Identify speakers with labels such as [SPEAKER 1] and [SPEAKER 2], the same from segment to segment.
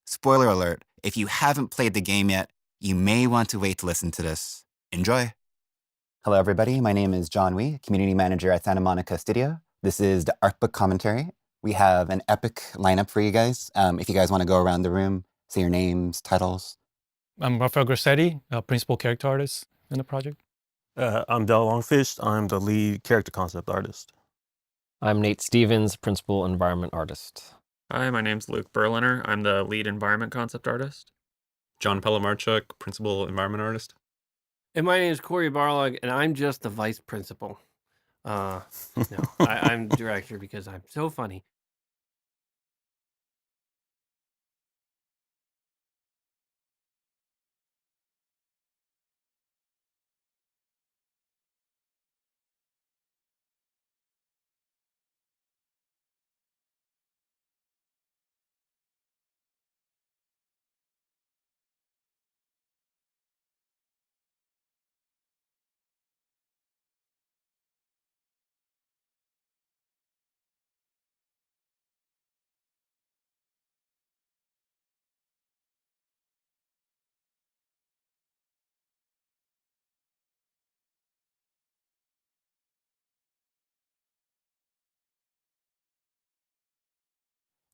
[SPEAKER 1] Spoiler alert, if you haven't played the game yet, you may want to wait to listen to this. Enjoy. Hello, everybody. My name is John Wee, Community Manager at Santa Monica Studio. This is the Artbook commentary. We have an epic lineup for you guys. If you guys want to go around the room, say your names, titles.
[SPEAKER 2] I'm Rafael Grassetti, principal character artist in the project.
[SPEAKER 3] I'm Dela Longfish. I'm the lead character concept artist.
[SPEAKER 4] I'm Nate Stevens, principal environment artist.
[SPEAKER 5] Hi, my name's Luke Berliner. I'm the lead environment concept artist.
[SPEAKER 6] John Pelamarchuk, principal environment artist.
[SPEAKER 7] And my name is Cory Barlog, and I'm just the vice principal. No, I'm director because I'm so funny.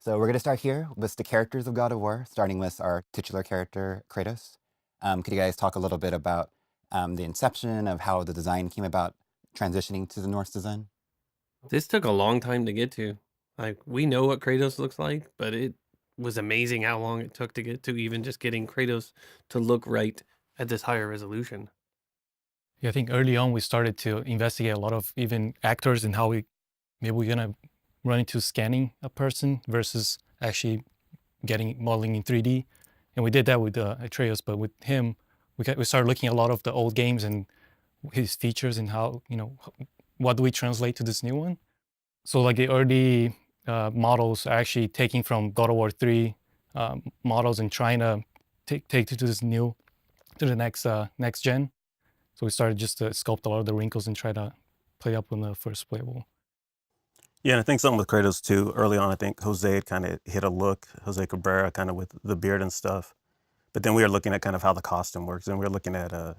[SPEAKER 1] So we're going to start here with the characters of God of War, starting with our titular character, Kratos. Could you guys talk a little bit about the inception of how the design came about, transitioning to the Norse design?
[SPEAKER 7] This took a long time to get to. Like, we know what Kratos looks like, but it was amazing how long it took to get to even just getting Kratos to look right at this higher resolution.
[SPEAKER 2] Yeah, I think early on we started to investigate a lot of even actors and how maybe we're gonna run into scanning a person versus actually modeling in 3D. And we did that with Atreus, but with him, we started looking at a lot of the old games and his features and how, what do we translate to this new one? So like the early models are actually taking from God of War 3 models and trying to take it to the next gen. So we started just to sculpt a lot of the wrinkles and try to play up on the first playable.
[SPEAKER 3] Yeah, and I think something with Kratos too, early on, I think Jose had kind of hit a look, Jose Cabrera, kind of with the beard and stuff. But then we were looking at kind of how the costume works, and we were looking at, do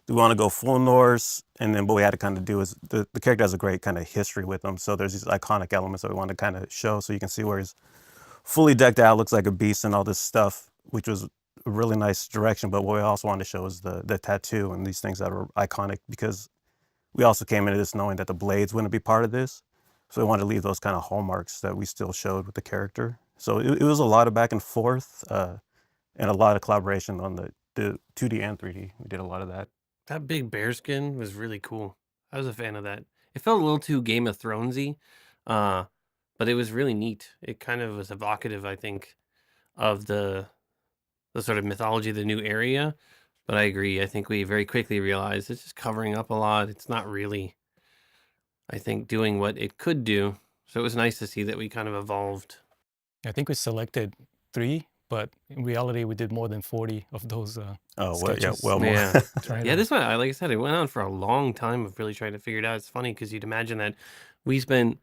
[SPEAKER 3] we want to go full Norse? And then what we had to kind of do is, the character has a great kind of history with him, so there's these iconic elements that we want to kind of show, so you can see where he's fully decked out, looks like a beast and all this stuff, which was a really nice direction. But what we also wanted to show is the tattoo and these things that are iconic, because we also came into this knowing that the blades wouldn't be part of this. So we wanted to leave those kind of hallmarks that we still showed with the character. So it was a lot of back and forth and a lot of collaboration on the 2D and 3D. We did a lot of that.
[SPEAKER 7] That big bearskin was really cool. I was a fan of that. It felt a little too Game of Thronesy, but it was really neat. It kind of was evocative, I think, of the sort of mythology of the new area. But I agree. I think we very quickly realized it's just covering up a lot. It's not really, I think, doing what it could do. So it was nice to see that we kind of evolved.
[SPEAKER 2] I think we selected 3, but in reality we did more than 40 of those sketches.
[SPEAKER 3] Well more.
[SPEAKER 7] Yeah. Yeah, this one, like I said, it went on for a long time of really trying to figure it out. It's funny because you'd imagine that we spent,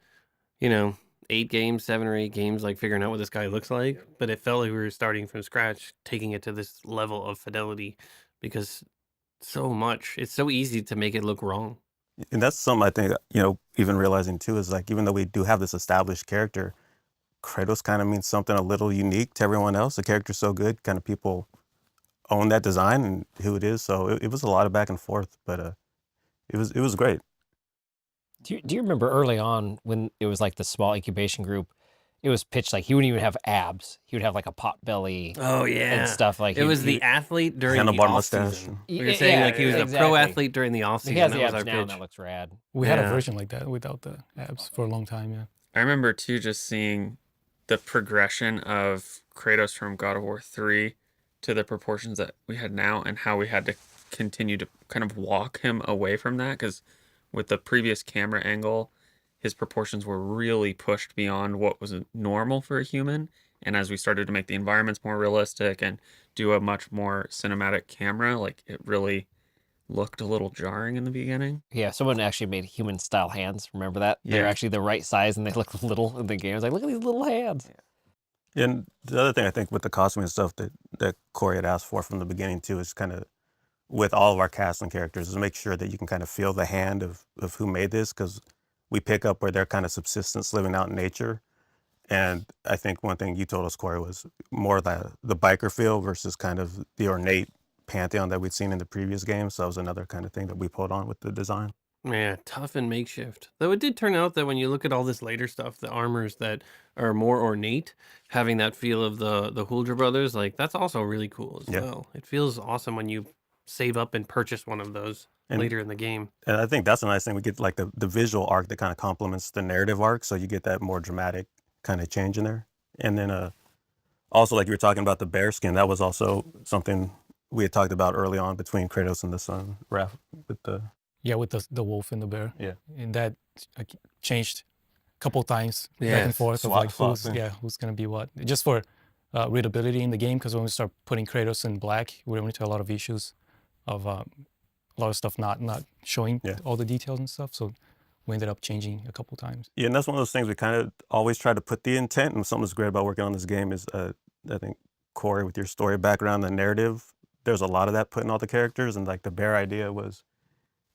[SPEAKER 7] 7 or 8 games, like figuring out what this guy looks like, but it felt like we were starting from scratch, taking it to this level of fidelity, because so much, it's so easy to make it look wrong.
[SPEAKER 3] And that's something I think, even realizing too, is like, even though we do have this established character, Kratos kind of means something a little unique to everyone else. The character's so good, kind of people own that design and who it is. So it was a lot of back and forth, but it was great.
[SPEAKER 4] Do you remember early on when it was like the small incubation group, it was pitched like he wouldn't even have abs. He would have like a pot belly.
[SPEAKER 7] Oh, yeah.
[SPEAKER 4] And stuff like
[SPEAKER 7] it was the athlete during the
[SPEAKER 3] handlebar
[SPEAKER 7] off-season.
[SPEAKER 3] mustache.
[SPEAKER 7] We were saying like he was a pro athlete during the off-season.
[SPEAKER 4] He has
[SPEAKER 7] that
[SPEAKER 4] the
[SPEAKER 7] was
[SPEAKER 4] abs
[SPEAKER 7] our
[SPEAKER 4] now, and
[SPEAKER 7] pitch.
[SPEAKER 4] that looks rad.
[SPEAKER 2] We had a version like that without the abs for a long time, yeah.
[SPEAKER 5] I remember too just seeing the progression of Kratos from God of War 3 to the proportions that we had now, and how we had to continue to kind of walk him away from that, because with the previous camera angle, his proportions were really pushed beyond what was normal for a human. And as we started to make the environments more realistic and do a much more cinematic camera, like, it really looked a little jarring in the beginning.
[SPEAKER 4] Yeah, someone actually made human style hands. Remember that? They're
[SPEAKER 5] Yeah.
[SPEAKER 4] actually the right size and they look little in the game. It's like, look at these little hands.
[SPEAKER 3] And the other thing I think with the costume and stuff that Cory had asked for from the beginning too is kind of with all of our casting characters is make sure that you can kind of feel the hand of who made this, because we pick up where they're kind of subsistence living out in nature. And I think one thing you told us, Cory, was more the biker feel versus kind of the ornate pantheon that we'd seen in the previous games. So that was another kind of thing that we pulled on with the design.
[SPEAKER 7] Yeah, tough and makeshift. Though it did turn out that when you look at all this later stuff, the armors that are more ornate, having that feel of the Huldra brothers, like, that's also really cool as
[SPEAKER 3] Yeah.
[SPEAKER 7] well. It feels awesome when you save up and purchase one of those
[SPEAKER 3] And-
[SPEAKER 7] later in the game.
[SPEAKER 3] And I think that's a nice thing. We get like the visual arc that kind of complements the narrative arc. So you get that more dramatic kind of change in there. And then also, like you were talking about the bear skin, that was also something we had talked about early on between Kratos and the son, Raph, with the...
[SPEAKER 2] Yeah, with the wolf and the bear.
[SPEAKER 3] Yeah.
[SPEAKER 2] And that changed a couple times back
[SPEAKER 7] Yes,
[SPEAKER 2] and forth
[SPEAKER 3] swap-
[SPEAKER 2] of like
[SPEAKER 3] swapping.
[SPEAKER 2] who's gonna be what. Just for readability in the game, because when we start putting Kratos in black, we run into a lot of issues of a lot of stuff not showing
[SPEAKER 3] Yeah.
[SPEAKER 2] all the details and stuff. So we ended up changing a couple times.
[SPEAKER 3] Yeah, and that's one of those things we kind of always try to put the intent. And something that's great about working on this game is, I think, Cory, with your story background, the narrative, there's a lot of that put in all the characters. And like the bear idea was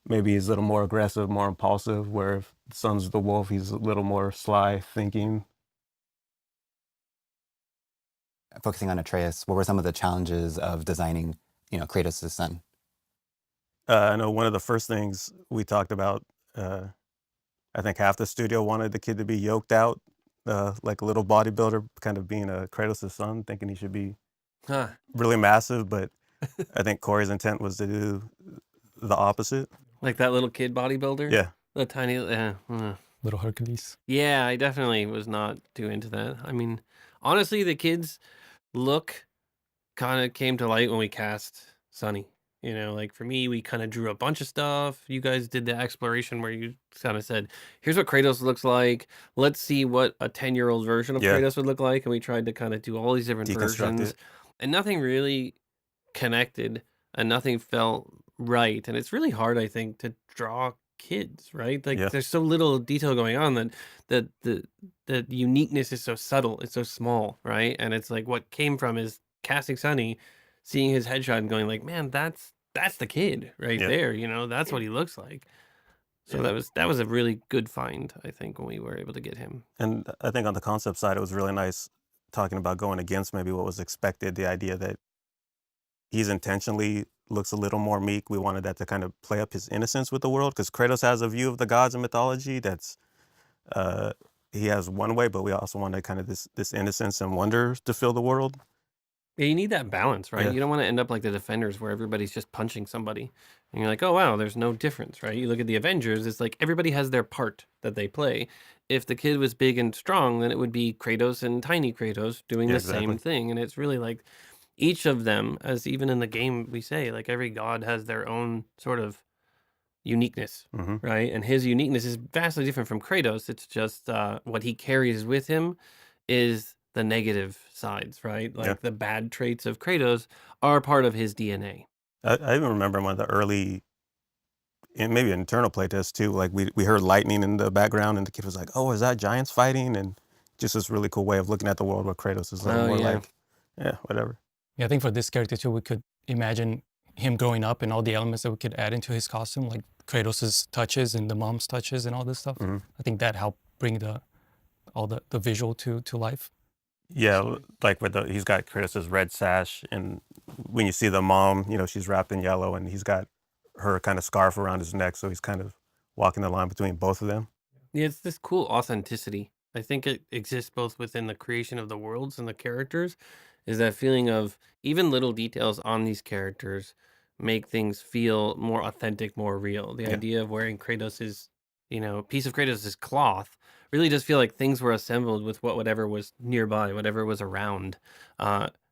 [SPEAKER 3] maybe he's a little more aggressive, more impulsive, where if the son's the wolf, he's a little more sly thinking.
[SPEAKER 1] Focusing on Atreus, what were some of the challenges of designing, Kratos' son?
[SPEAKER 3] I know one of the first things we talked about, I think half the studio wanted the kid to be yoked out, like a little bodybuilder, kind of being a Kratos' son, thinking he should be
[SPEAKER 7] Huh.
[SPEAKER 3] really massive. But I think Cory's intent was to do the opposite.
[SPEAKER 7] Like that little kid bodybuilder?
[SPEAKER 3] Yeah.
[SPEAKER 7] The tiny,
[SPEAKER 2] Little Hercules.
[SPEAKER 7] Yeah, I definitely was not too into that. I mean, honestly, the kids' look kind of came to light when we cast Sonny. Like for me, we kind of drew a bunch of stuff. You guys did the exploration where you kind of said, here's what Kratos looks like. Let's see what a 10-year-old version of
[SPEAKER 3] Yeah.
[SPEAKER 7] Kratos would look like. And we tried to kind of do all these different
[SPEAKER 3] Deconstruct
[SPEAKER 7] versions.
[SPEAKER 3] it.
[SPEAKER 7] And nothing really connected and nothing felt right. And it's really hard, I think, to draw kids, right? Like
[SPEAKER 3] Yeah.
[SPEAKER 7] there's so little detail going on that the uniqueness is so subtle, it's so small, right? And it's like what came from is casting Sonny, seeing his headshot and going like, man, that's the kid right
[SPEAKER 3] Yeah.
[SPEAKER 7] there, that's what he looks like. So
[SPEAKER 3] Yeah.
[SPEAKER 7] that was a really good find, I think, when we were able to get him.
[SPEAKER 3] And I think on the concept side, it was really nice talking about going against maybe what was expected, the idea that he's intentionally looks a little more meek. We wanted that to kind of play up his innocence with the world, because Kratos has a view of the gods and mythology that's he has one way, but we also wanted kind of this innocence and wonder to fill the world.
[SPEAKER 7] Yeah, you need that balance, right?
[SPEAKER 3] Yeah.
[SPEAKER 7] You don't want to end up like the Defenders where everybody's just punching somebody. And you're like, oh, wow, there's no difference, right? You look at the Avengers, it's like everybody has their part that they play. If the kid was big and strong, then it would be Kratos and tiny Kratos doing
[SPEAKER 3] Yeah,
[SPEAKER 7] the same
[SPEAKER 3] exactly.
[SPEAKER 7] thing. And it's really like each of them, as even in the game we say, like every god has their own sort of uniqueness,
[SPEAKER 3] Hmm.
[SPEAKER 7] right? And his uniqueness is vastly different from Kratos. It's just what he carries with him is the negative sides, right? Like
[SPEAKER 3] Yeah.
[SPEAKER 7] the bad traits of Kratos are part of his DNA.
[SPEAKER 3] I even remember one of the early, and maybe an internal playtest too, like we heard lightning in the background and the kid was like, oh, is that giants fighting? And just this really cool way of looking at the world where Kratos is a little
[SPEAKER 7] Oh,
[SPEAKER 3] more
[SPEAKER 7] yeah.
[SPEAKER 3] like, yeah, whatever.
[SPEAKER 2] Yeah, I think for this character too, we could imagine him growing up and all the elements that we could add into his costume, like Kratos' touches and the mom's touches and all this stuff.
[SPEAKER 3] Mhm.
[SPEAKER 2] I think that helped bring all the visual to life.
[SPEAKER 3] Yeah, like he's got Kratos' red sash, and when you see the mom, she's wrapped in yellow, and he's got her kind of scarf around his neck, so he's kind of walking the line between both of them.
[SPEAKER 7] Yeah, it's this cool authenticity. I think it exists both within the creation of the worlds and the characters, is that feeling of even little details on these characters make things feel more authentic, more real. The
[SPEAKER 3] Yeah.
[SPEAKER 7] idea of wearing Kratos' piece of Kratos' cloth really does feel like things were assembled with whatever was nearby, whatever was around.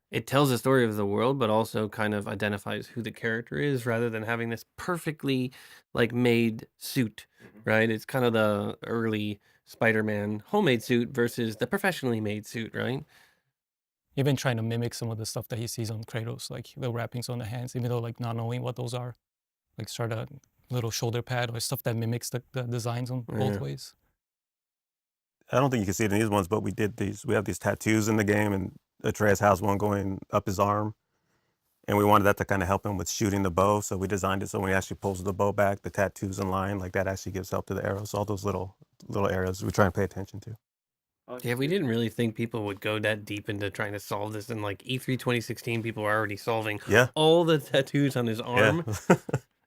[SPEAKER 7] It tells the story of the world, but also kind of identifies who the character is rather than having this perfectly like made suit, right? It's kind of the early Spider-Man homemade suit versus the professionally made suit, right?
[SPEAKER 2] Even trying to mimic some of the stuff that he sees on Kratos, like the wrappings on the hands, even though like not knowing what those are, like start a little shoulder pad or stuff that mimics the designs on both
[SPEAKER 3] Yeah.
[SPEAKER 2] ways.
[SPEAKER 3] I don't think you can see it in these ones, but we have these tattoos in the game, and Atreus has one going up his arm. And we wanted that to kind of help him with shooting the bow. So we designed it so when he actually pulls the bow back, the tattoo's in line, like that actually gives help to the arrows. So all those little areas we try and pay attention to.
[SPEAKER 7] Yeah, we didn't really think people would go that deep into trying to solve this. In like E3 2016, people were already solving
[SPEAKER 3] Yeah.
[SPEAKER 7] all the tattoos on his arm.
[SPEAKER 3] Yeah.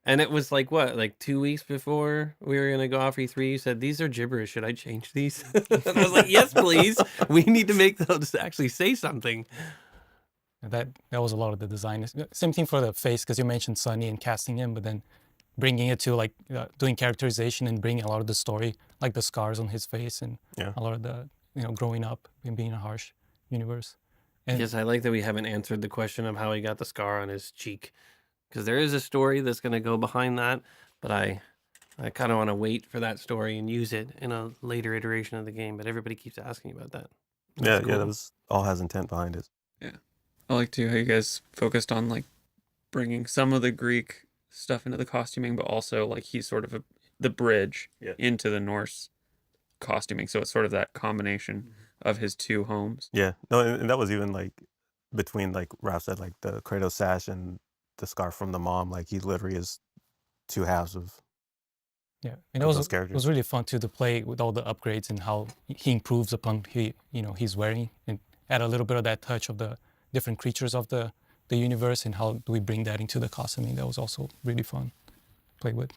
[SPEAKER 7] And it was like, what, like 2 weeks before we were going to go off E3, you said, these are gibberish. Should I change these? And I was like, yes, please. We need to make those actually say something.
[SPEAKER 2] That was a lot of the design. Same thing for the face, because you mentioned Sunny and casting him, but then bringing it to like doing characterization and bringing a lot of the story, like the scars on his face and
[SPEAKER 3] Yeah.
[SPEAKER 2] a lot of the, growing up and being in a harsh universe. And
[SPEAKER 7] Yes, I like that we haven't answered the question of how he got the scar on his cheek, because there is a story that's going to go behind that, but I kind of want to wait for that story and use it in a later iteration of the game, but everybody keeps asking about that.
[SPEAKER 3] Yeah,
[SPEAKER 7] That's
[SPEAKER 3] yeah, that
[SPEAKER 7] cool.
[SPEAKER 3] was all has intent behind it.
[SPEAKER 5] I like to how you guys focused on like bringing some of the Greek stuff into the costuming, but also like he's sort of the bridge
[SPEAKER 3] Yeah.
[SPEAKER 5] into the Norse costuming. So it's sort of that combination of his two homes.
[SPEAKER 3] Yeah, no, and that was even like between, like Ralph said, like the Kratos sash and the scarf from the mom. Like he literally is two halves of
[SPEAKER 2] yeah, and
[SPEAKER 3] of those
[SPEAKER 2] it was
[SPEAKER 3] characters.
[SPEAKER 2] really fun to play with all the upgrades and how he improves upon he's wearing, and add a little bit of that touch of the different creatures of the universe and how do we bring that into the costuming. That was also really fun to play with.